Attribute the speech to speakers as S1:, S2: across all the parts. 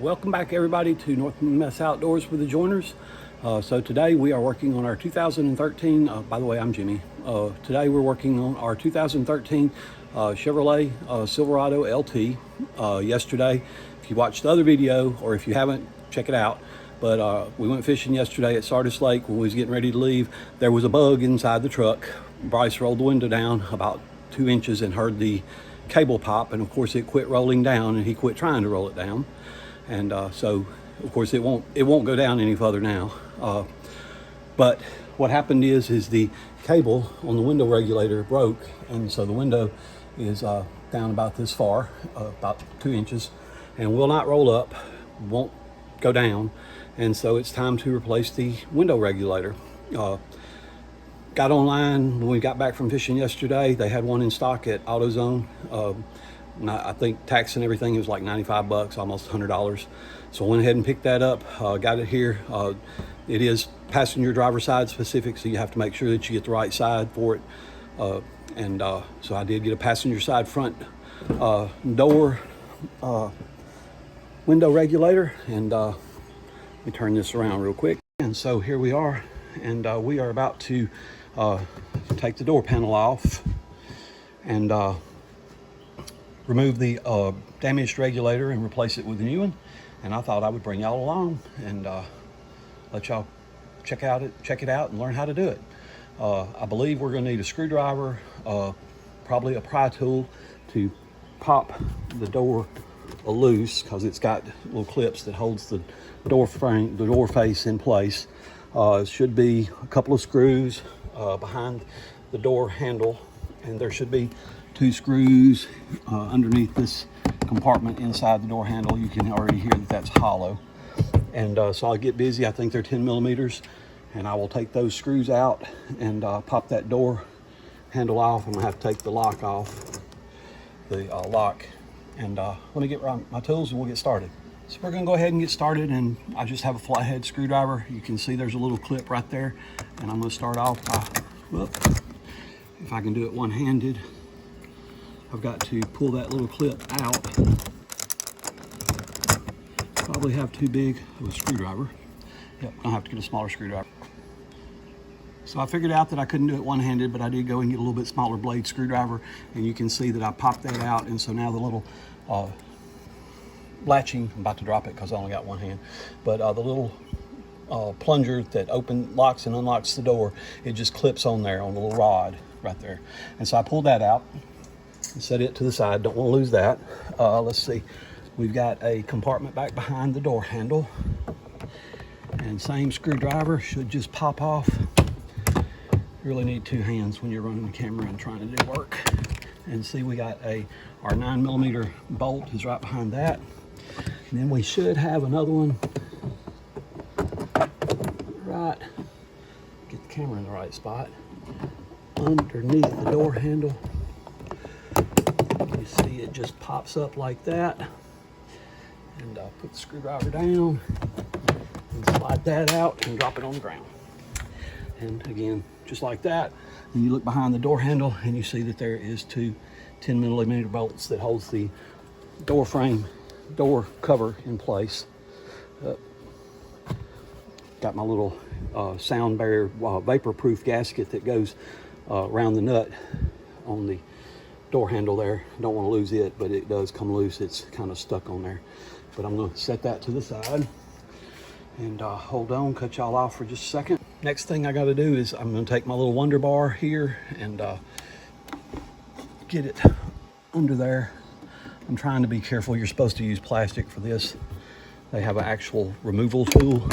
S1: Welcome back everybody to North Mess Outdoors with the Joiners. So today we are working on our 2013, by the way, I'm Jimmy. Today we're working on our 2013 Chevrolet Silverado LT. Yesterday, if you watched the other video, or if you haven't, check it out. But we went fishing yesterday at Sardis Lake. When we was getting ready to leave, there was a bug inside the truck. Bryce rolled the window down about 2 inches and heard the cable pop, and of course it quit rolling down, and he quit trying to roll it down. And so of course it won't go down any further now. But what happened is the cable on the window regulator broke, and so the window is down about this far, about 2 inches, and will not roll up, won't go down. And so it's time to replace the window regulator. Got online when we got back from fishing yesterday. They had one in stock at AutoZone. I think tax and everything, it was like 95 bucks, almost $100. So I went ahead and picked that up, got it here. It is passenger driver side specific, so you have to make sure that you get the right side for it. So I did get a passenger side front door window regulator, and let me turn this around real quick. And so here we are, and we are about to take the door panel off and remove the damaged regulator and replace it with a new one. And I thought I would bring y'all along and let y'all check it out and learn how to do it. I believe we're going to need a screwdriver, probably a pry tool to pop the door loose, because it's got little clips that holds the door frame, the door face in place. It should be a couple of screws behind the door handle, and there should be 2 screws underneath this compartment inside the door handle. You can already hear that that's hollow. And so I'll get busy. I think they're 10 millimeters, and I will take those screws out and pop that door handle off. I'm gonna have to take the lock off, the lock. And let me get my tools and we'll get started. So we're gonna go ahead and get started, and I just have a flathead screwdriver. You can see there's a little clip right there, and I'm gonna start off by, if I can do it one-handed, I've got to pull that little clip out. Probably have too big of a screwdriver. Yep, I'll have to get a smaller screwdriver. So I figured out that I couldn't do it one-handed, but I did go and get a little bit smaller blade screwdriver, and you can see that I popped that out. And so now the little latching, I'm about to drop it because I only got one hand, but the little plunger that locks and unlocks the door, it just clips on there on the little rod right there. And so I pulled that out and set it to the side. Don't want to lose that. Let's see, we've got a compartment back behind the door handle, and same screwdriver should just pop off. You really need 2 hands when you're running the camera and trying to do work. And see, we got our 9 millimeter bolt is right behind that. And then we should have another one right, get the camera in the right spot, underneath the door handle. You see it just pops up like that. And put the screwdriver down and slide that out and drop it on the ground. And again, just like that. And you look behind the door handle and you see that there is 2 10 millimeter bolts that holds the door frame, door cover in place. Got my little sound barrier vapor-proof gasket that goes around the nut on the door handle there. Don't want to lose it, but it does come loose. It's kind of stuck on there. But I'm going to set that to the side and hold on, cut y'all off for just a second. Next thing I got to do is I'm going to take my little Wonder Bar here and get it under there. I'm trying to be careful. You're supposed to use plastic for this. They have an actual removal tool.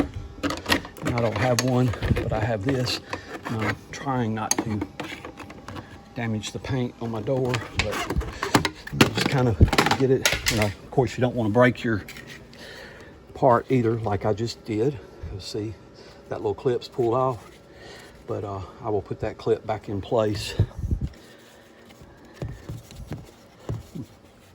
S1: I don't have one, but I have this. And I'm trying not to damage the paint on my door, but just kind of get it. Of course, you don't want to break your part either, like I just did. You'll see that little clip's pulled off, but I will put that clip back in place.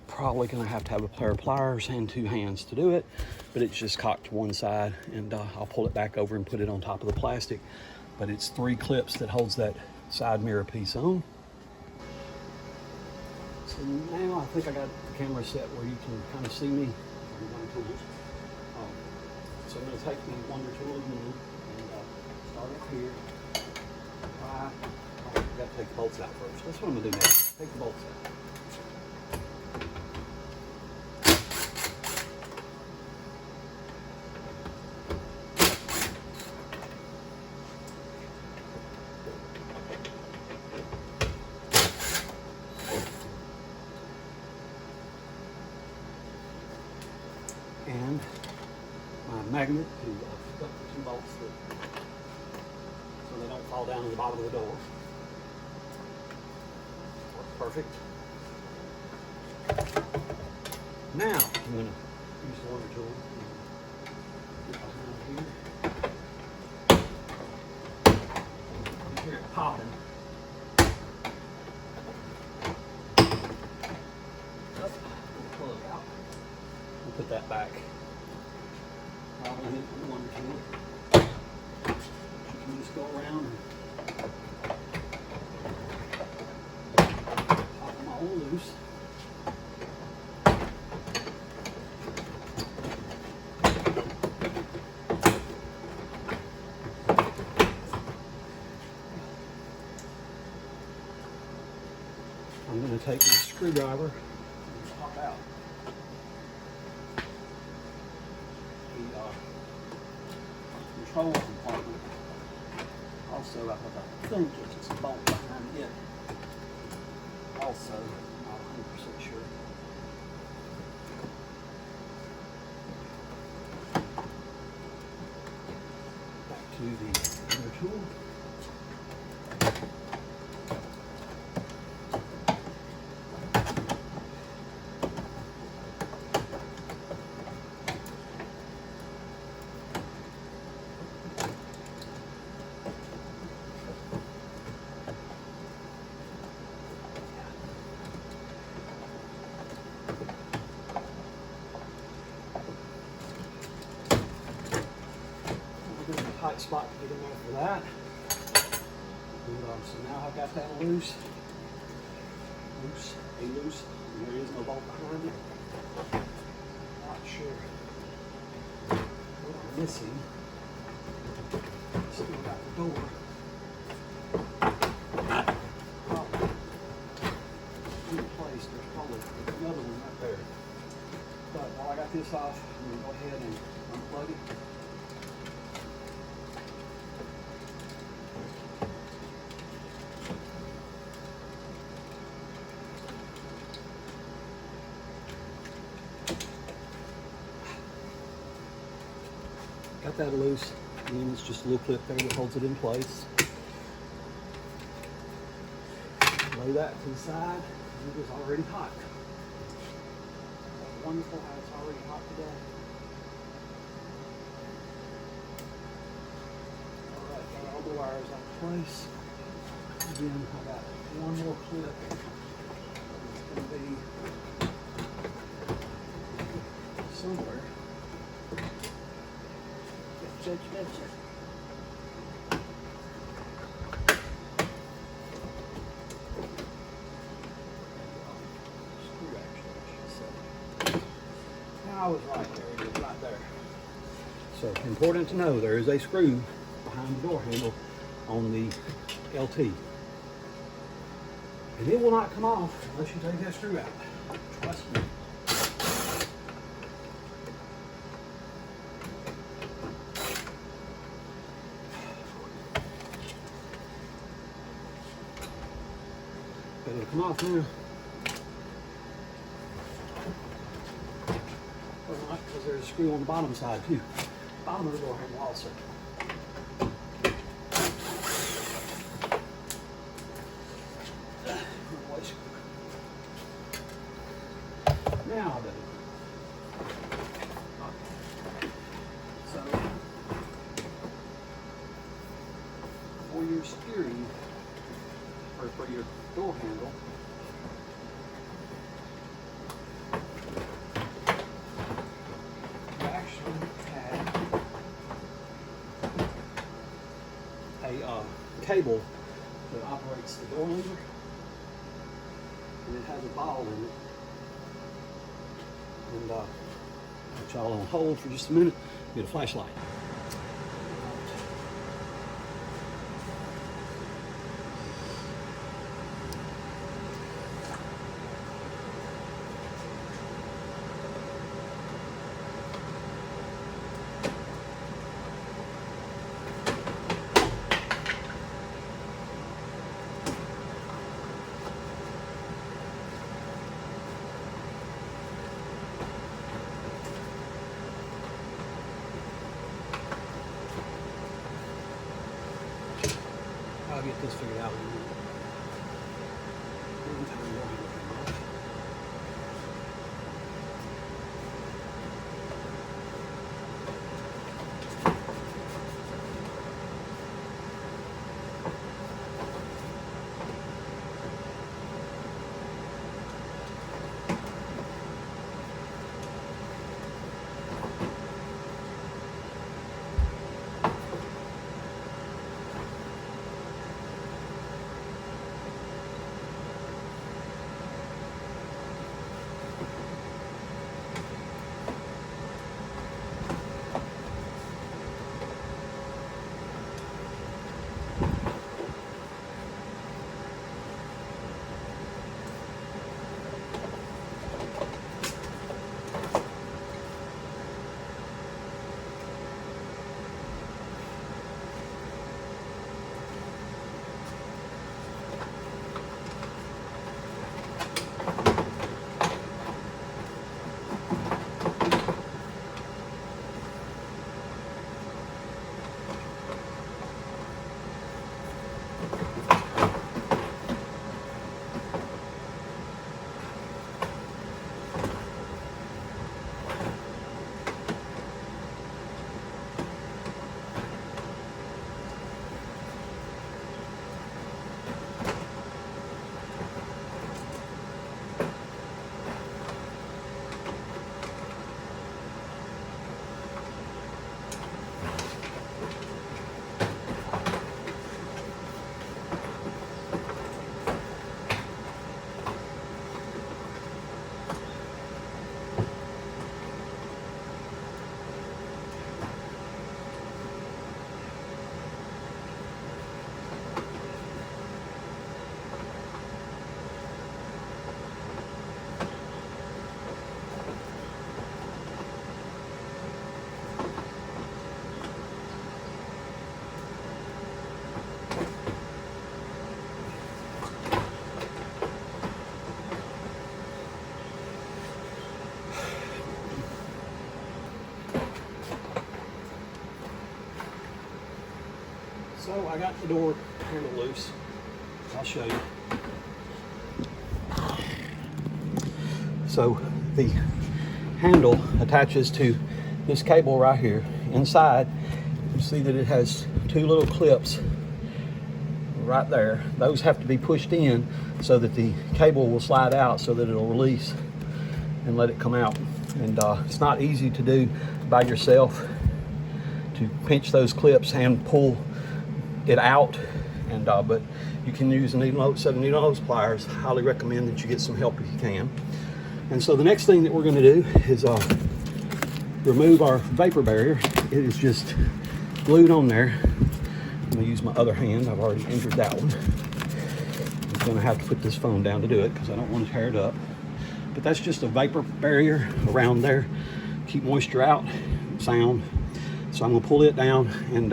S1: Probably gonna have to have a pair of pliers and 2 hands to do it, but it's just cocked to one side, and I'll pull it back over and put it on top of the plastic. But it's 3 clips that holds that side mirror piece on. So now I think I got the camera set where you can kind of see me. So I'm going to take the Wonder Tool again and start up here. I've got to take the bolts out first. That's what I'm going to do next. Take the bolts out. And my magnet to pick up the 2 bolts so they don't fall down to the bottom of the door. Works perfect. Now I'm going to use the Wonder Tool. Get behind here. You hear it popping. Plug out. We'll put that back. I'll hit the Wonder Tool. You can just go around and pop them all loose. I'm going to take my screwdriver and pop out the control compartment. Also, I think it's just a bolt behind it. Also, I'm not 100% sure. Back to the Wonder Tool. Tight spot to get in there for that. And, so now I've got that loose, and there is no bolt behind it. Not sure what I'm missing. Still got the door. Probably in place. There's probably another one right there. But while I got this off, I'm going to go ahead and unplug it. Got that loose, and then it's just a little clip there that holds it in place. Lay that to the side, and it is already hot. Wonderful how it's already hot today. Alright, got all the wires out of place. Again, I got one more clip. It's going to be somewhere. Gotcha. I was right there, it is right there. So important to know there is a screw behind the door handle on the LT. And it will not come off unless you take that screw out. Trust me. But it'll come off now. Because there's a screw on the bottom side too. Bottom of the door handle also. Now then. So for your steering, or for your door handle, cable that operates the door lever, and it has a ball in it, and Put y'all on hold for just a minute. Get a flashlight. I'll get this figured out in a minute. So I got the door handle loose. I'll show you. So the handle attaches to this cable right here. Inside, you see that it has two little clips right there. Those have to be pushed in so that the cable will slide out so that it'll release and let it come out. And it's not easy to do by yourself, to pinch those clips and pull it out, and but you can use a set of needle nose pliers. Highly recommend that you get some help if you can. And so the next thing that we're going to do is remove our vapor barrier. It is just glued on there. I'm going to use my other hand. I've already injured that one. I'm going to have to put this phone down to do it because I don't want to tear it up. But that's just a vapor barrier around there. Keep moisture out, sound. So I'm going to pull it down, and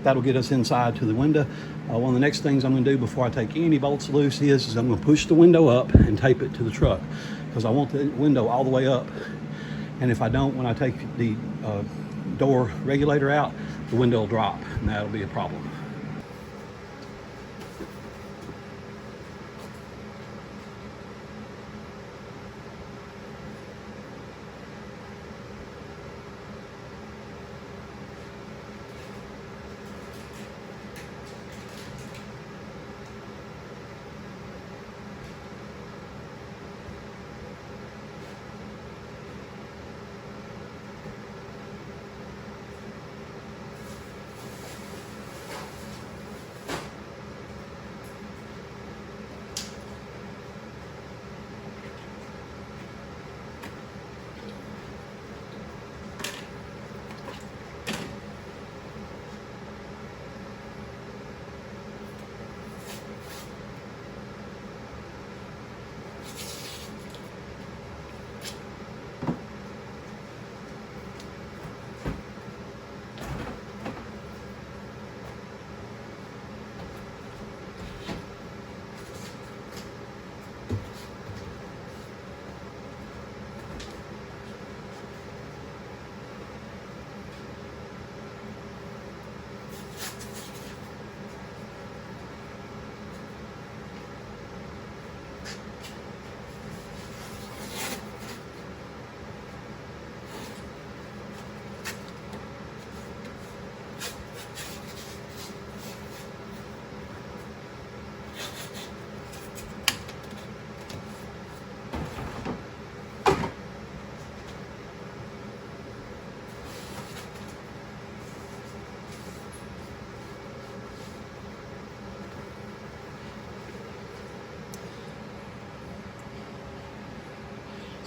S1: that'll get us inside to the window. One of the next things I'm going to do before I take any bolts loose is I'm going to push the window up and tape it to the truck, because I want the window all the way up. And if I don't, when I take the door regulator out, the window will drop, and that'll be a problem.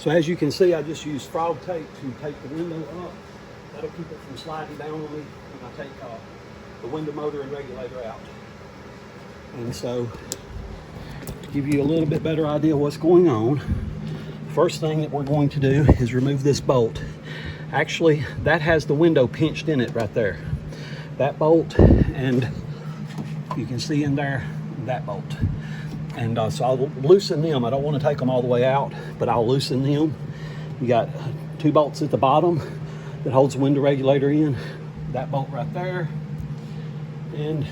S1: So as you can see, I just use frog tape to tape the window up. That'll keep it from sliding down on me when I take the window motor and regulator out. And so, to give you a little bit better idea of what's going on, first thing that we're going to do is remove this bolt. Actually, that has the window pinched in it right there. That bolt, and you can see in there that bolt. And so I'll loosen them. I don't want to take them all the way out, but I'll loosen them. You got 2 bolts at the bottom that holds the window regulator in. That bolt right there. And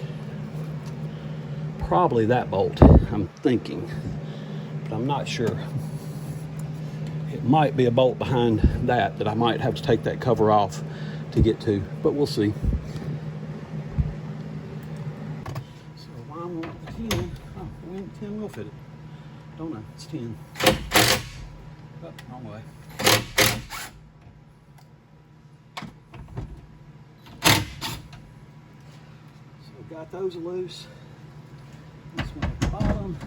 S1: probably that bolt, I'm thinking, but I'm not sure. It might be a bolt behind that I might have to take that cover off to get to, but we'll see. So why I want the 10, oh, 10 will fit it. Don't know, it's 10. Oh, wrong way. So got those loose. This one at the bottom.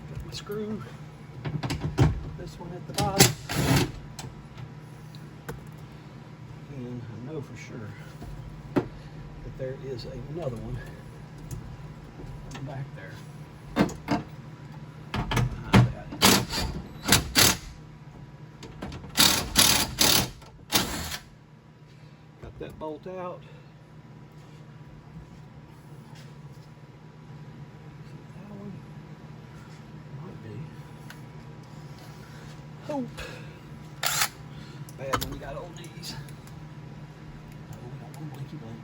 S1: Got my screw. This one at the bottom. And I know for sure that there is another one back there. Got that bolt out. That one might be. Oh, bad when you got old knees. Oh, we don't want blinky blink.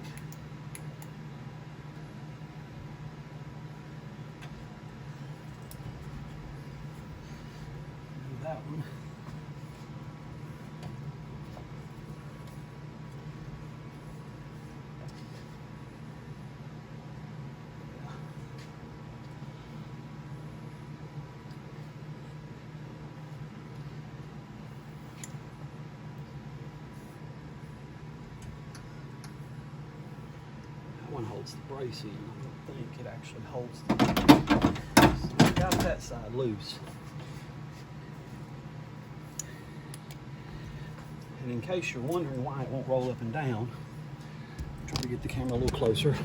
S1: That one. That one holds the brace in. I don't think it actually holds the. So we got that side loose. And in case you're wondering why it won't roll up and down, I'll try to get the camera a little closer.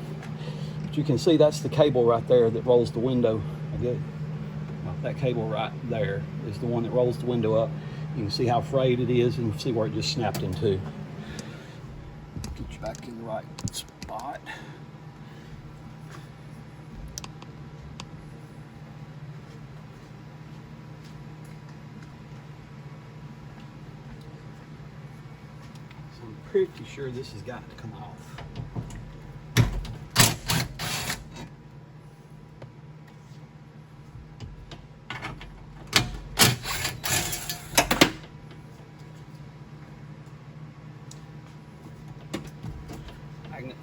S1: But you can see that's the cable right there that rolls the window. Well, that cable right there is the one that rolls the window up. You can see how frayed it is and see where it just snapped into. Get you back in the right spot. I'm pretty sure this has got to come off. Magnet.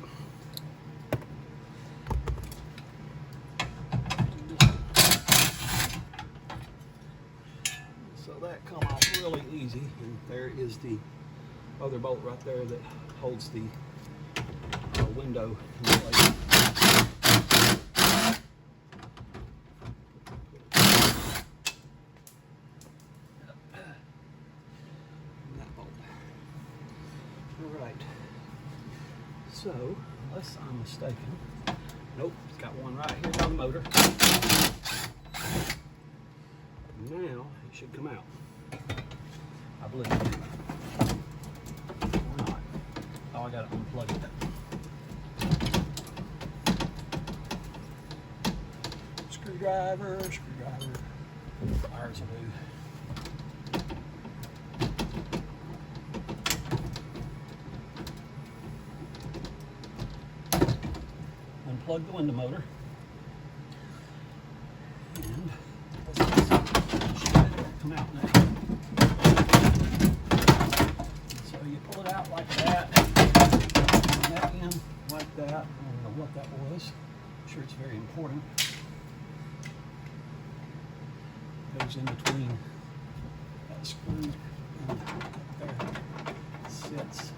S1: So that come off really easy, and there is the other bolt right there that holds the window in place. That bolt. All right. So, unless I'm mistaken, nope, it's got one right here on the motor. Now it should come out, I believe. Oh, I got to unplug it. Screwdriver. Pliers will do. Unplug the window motor. And come out now. So you pull it out like that. That in like that. I don't know what that was. I'm sure it's very important. Goes in between that screw and there. It sits.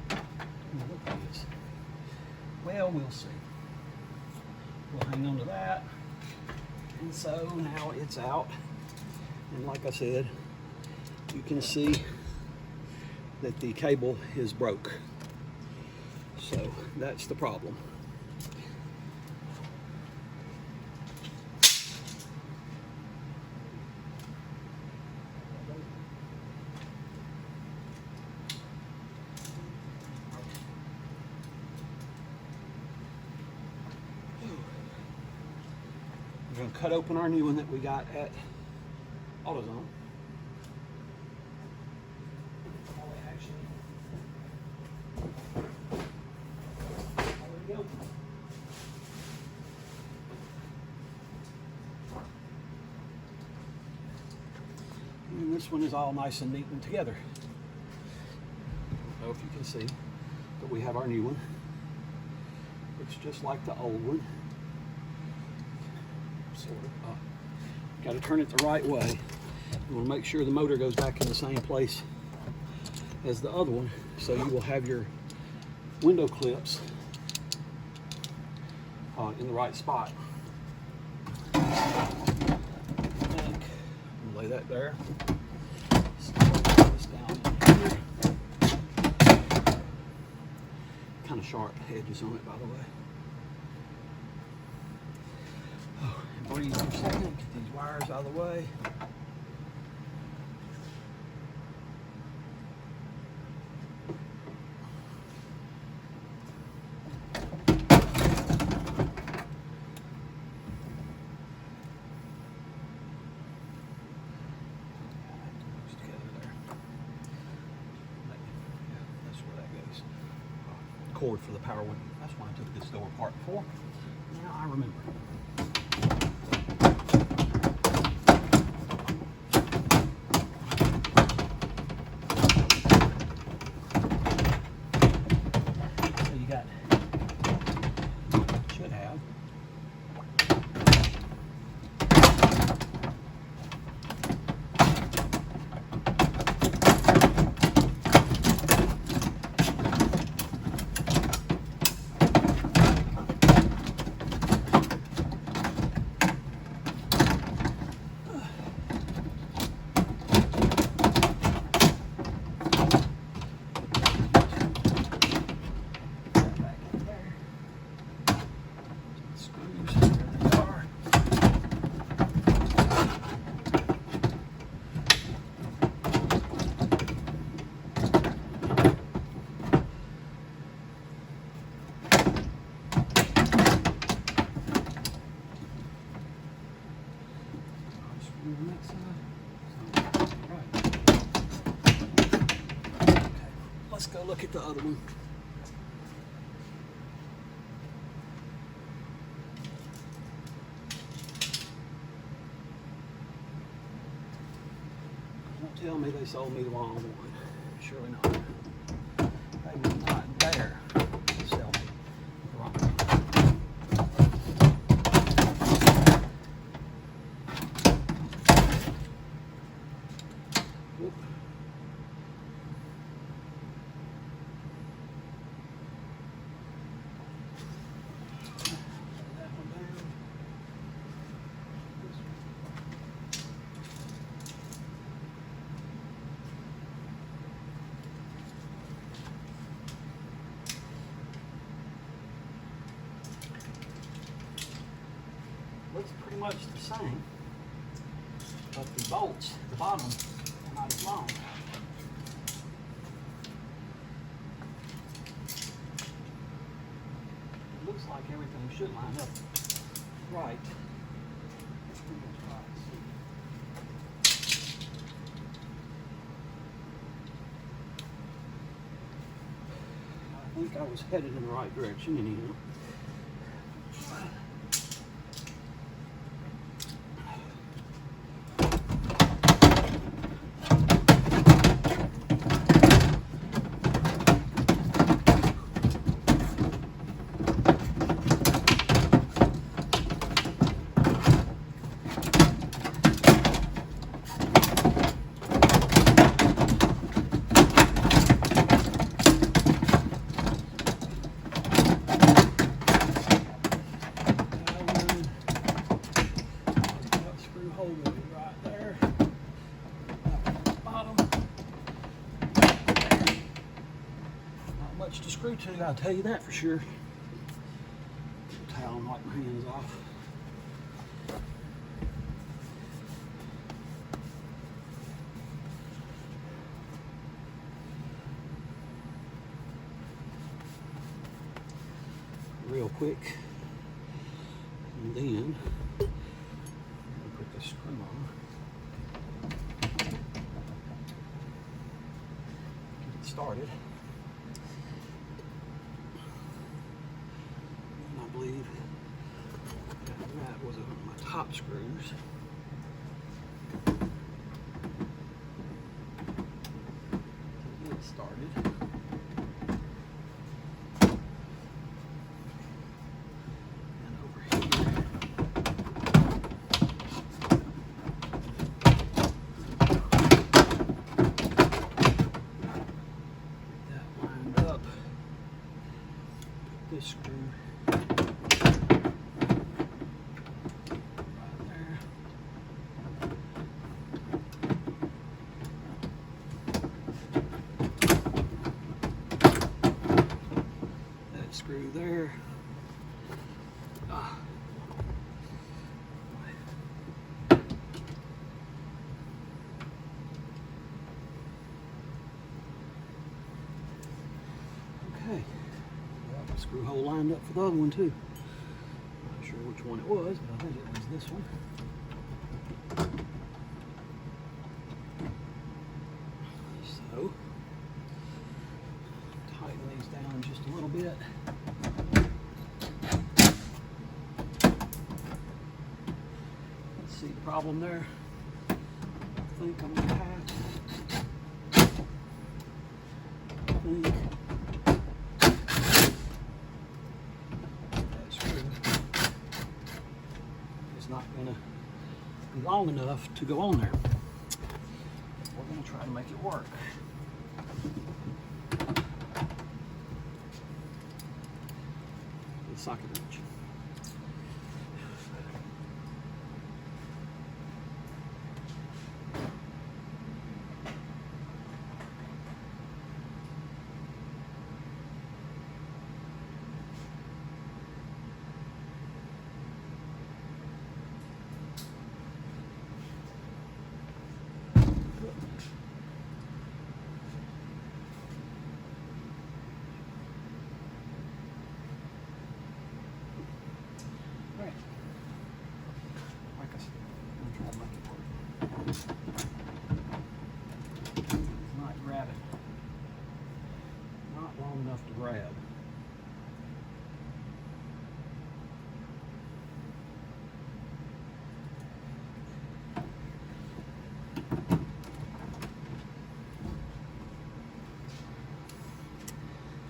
S1: I don't know what that is. Well, we'll see. We'll hang on to that. And so now it's out, and like I said, you can see that the cable is broke. So that's the problem. We're going to cut open our new one that we got at AutoZone. And this one is all nice and neat and together. So if you can see that we have our new one. It's just like the old one. Sort of. Got to turn it the right way. You want to make sure the motor goes back in the same place as the other one, so you will have your window clips in the right spot. Lay that there. This down in here. Kind of sharp edges on it, by the way. Oh, and breathe for a second. Get these wires out of the way. Cord for the power window. That's why I took this door apart before. Now I remember. So you got, should have, let's go look at the other one. Don't tell me they sold me the wrong one. Surely not. They will not dare sell me the wrong one. Whoop. Looks pretty much the same, but the bolts at the bottom are not as long. It looks like everything should line up right. I think I was headed in the right direction anyhow. hole goes right there. Bottom. Not much to screw to, I'll tell you that for sure. Towel and wipe my hands off. Real quick, and then put the screw on. Get it started. And I believe that was my top screws. To get it started. This screw right there. That screw there. Okay. Screw hole lined up for the other one too. Not sure which one it was, but I think it was this one. So, tighten these down just a little bit. See the problem there? I think I'm gonna have not going to be long enough to go on there. We're going to try to make it work. The socket wrench. It's not grabbing. Not long enough to grab.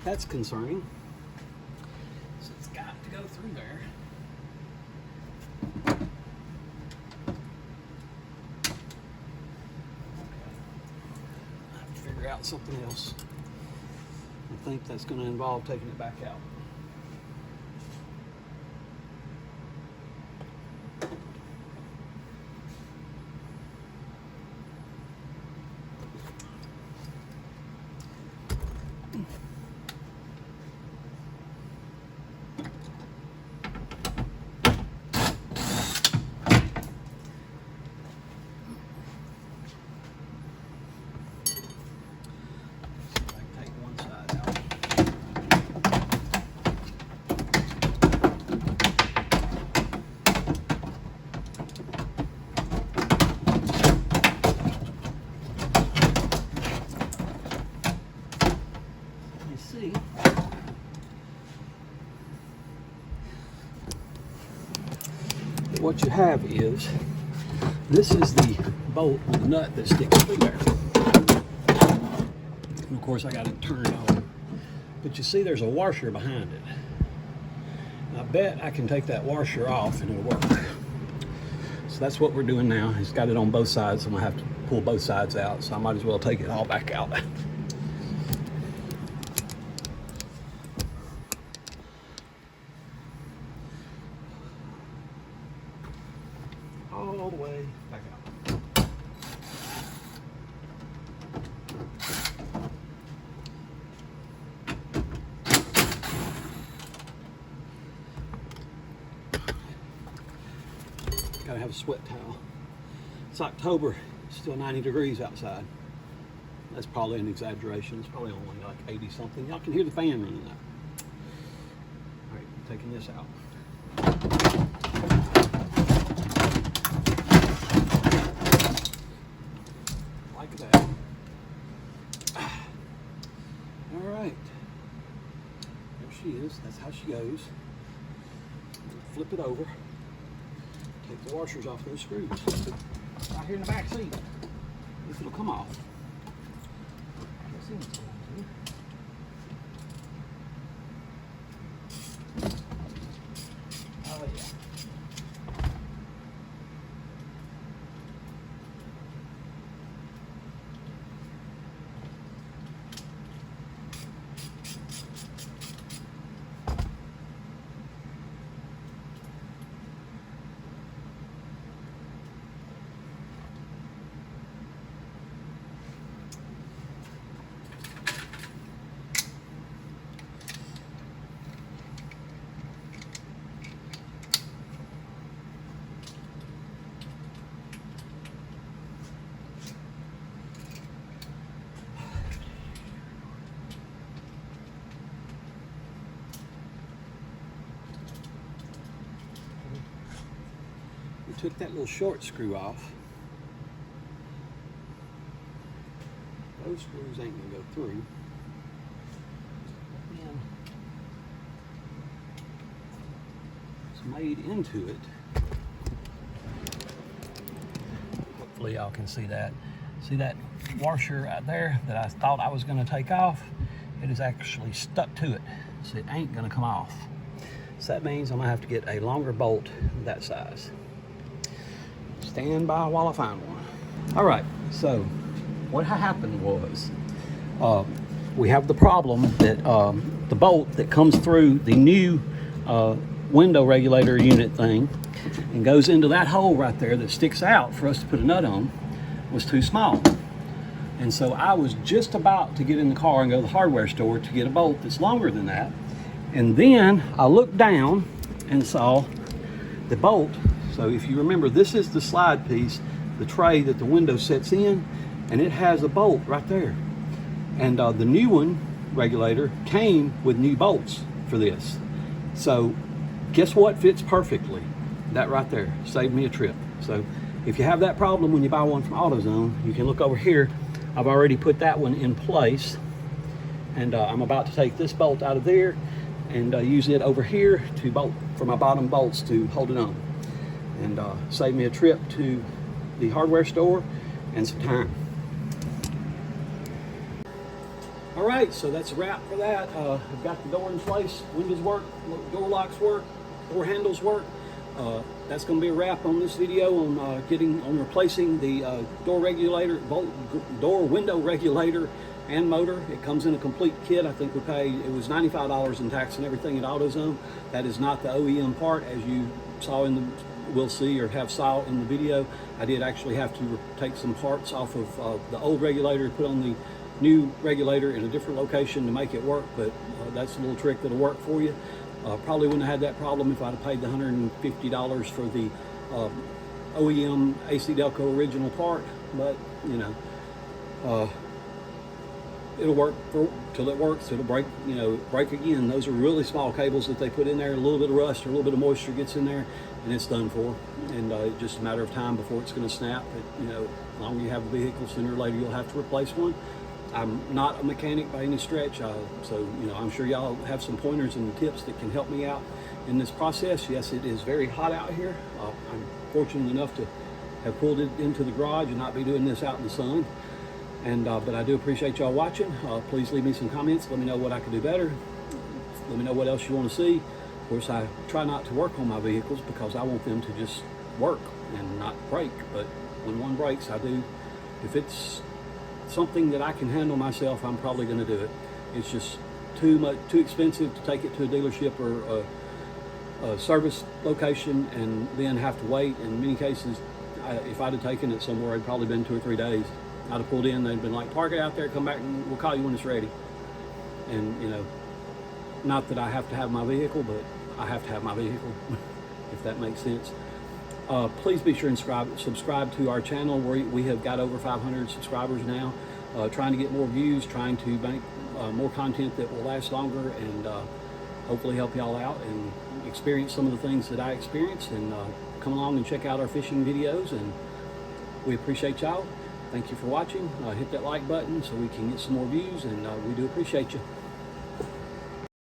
S1: That's concerning. So it's got to go through there. Figure out something else. I think that's going to involve taking it back out. What you have is, this is the bolt with the nut that sticks through there. And of course I got it turned on. But you see there's a washer behind it. I bet I can take that washer off and it'll work. So that's what we're doing now. It's got it on both sides. I'm gonna have to pull both sides out, so I might as well take it all back out. All the away, back out. Gotta have a sweat towel. It's October, it's still 90 degrees outside. That's probably an exaggeration. It's probably only like 80 something. Y'all can hear the fan running up. All right, I'm taking this out. Like that. All right. There she is. That's how she goes. Flip it over. Take the washers off those screws. Right here in the back seat. If it'll come off. Let's see what's going on here. Oh yeah. We took that little short screw off. Those screws ain't gonna go through. And it's made into it. Hopefully y'all can see that. See that washer right there that I thought I was gonna take off? It is actually stuck to it, so it ain't gonna come off. So that means I'm gonna have to get a longer bolt that size. Stand by while I find one. All right, so what happened was we have the problem that the bolt that comes through the new window regulator unit thing and goes into that hole right there that sticks out for us to put a nut on was too small. And so I was just about to get in the car and go to the hardware store to get a bolt that's longer than that. And then I looked down and saw the bolt. So if you remember, this is the slide piece, the tray that the window sets in, and it has a bolt right there. And the new one, regulator, came with new bolts for this. So guess what fits perfectly? That right there, saved me a trip. So if you have that problem when you buy one from AutoZone, you can look over here. I've already put that one in place, and I'm about to take this bolt out of there and use it over here to bolt for my bottom bolts to hold it on. And save me a trip to the hardware store and some time. All right, so that's a wrap for that. I've got the door in place, windows work, door locks work, door handles work. That's going to be a wrap on this video on replacing the door regulator, door window regulator and motor. It comes in a complete kit. I think we paid, it was $95 in tax and everything at AutoZone. That is not the OEM part, as you saw in the will see or have saw in the video. I did actually have to take some parts off of the old regulator, put on the new regulator in a different location to make it work, but that's a little trick that'll work for you. Probably wouldn't have had that problem if I'd have paid the $150 for the OEM AC Delco original part, but you know, it'll work till it works. It'll break, you know, break again. Those are really small cables that they put in there. A little bit of rust or a little bit of moisture gets in there, and it's done for. And it's just a matter of time before it's going to snap. But you know, as long as you have a vehicle, sooner or later you'll have to replace one. I'm not a mechanic by any stretch, so you know, I'm sure y'all have some pointers and tips that can help me out in this process. Yes, it is very hot out here. I'm fortunate enough to have pulled it into the garage and not be doing this out in the sun. And but I do appreciate y'all watching. Please leave me some comments. Let me know what I could do better. Let me know what else you want to see. Of course, I try not to work on my vehicles because I want them to just work and not break. But when one breaks, I do. If it's something that I can handle myself, I'm probably going to do it. It's just too expensive to take it to a dealership or a service location and then have to wait. In many cases, if I'd have taken it somewhere, it'd probably been 2 or 3 days. I'd have pulled in, they'd been like, park it out there, come back and we'll call you when it's ready. And, you know, not that I have to have my vehicle, but I have to have my vehicle, if that makes sense. Please be sure and subscribe to our channel. We have got over 500 subscribers now, trying to get more views, trying to make more content that will last longer, and hopefully help y'all out and experience some of the things that I experienced, and come along and check out our fishing videos. And we appreciate y'all. Thank you for watching. Hit that like button so we can get some more views, and we do appreciate you.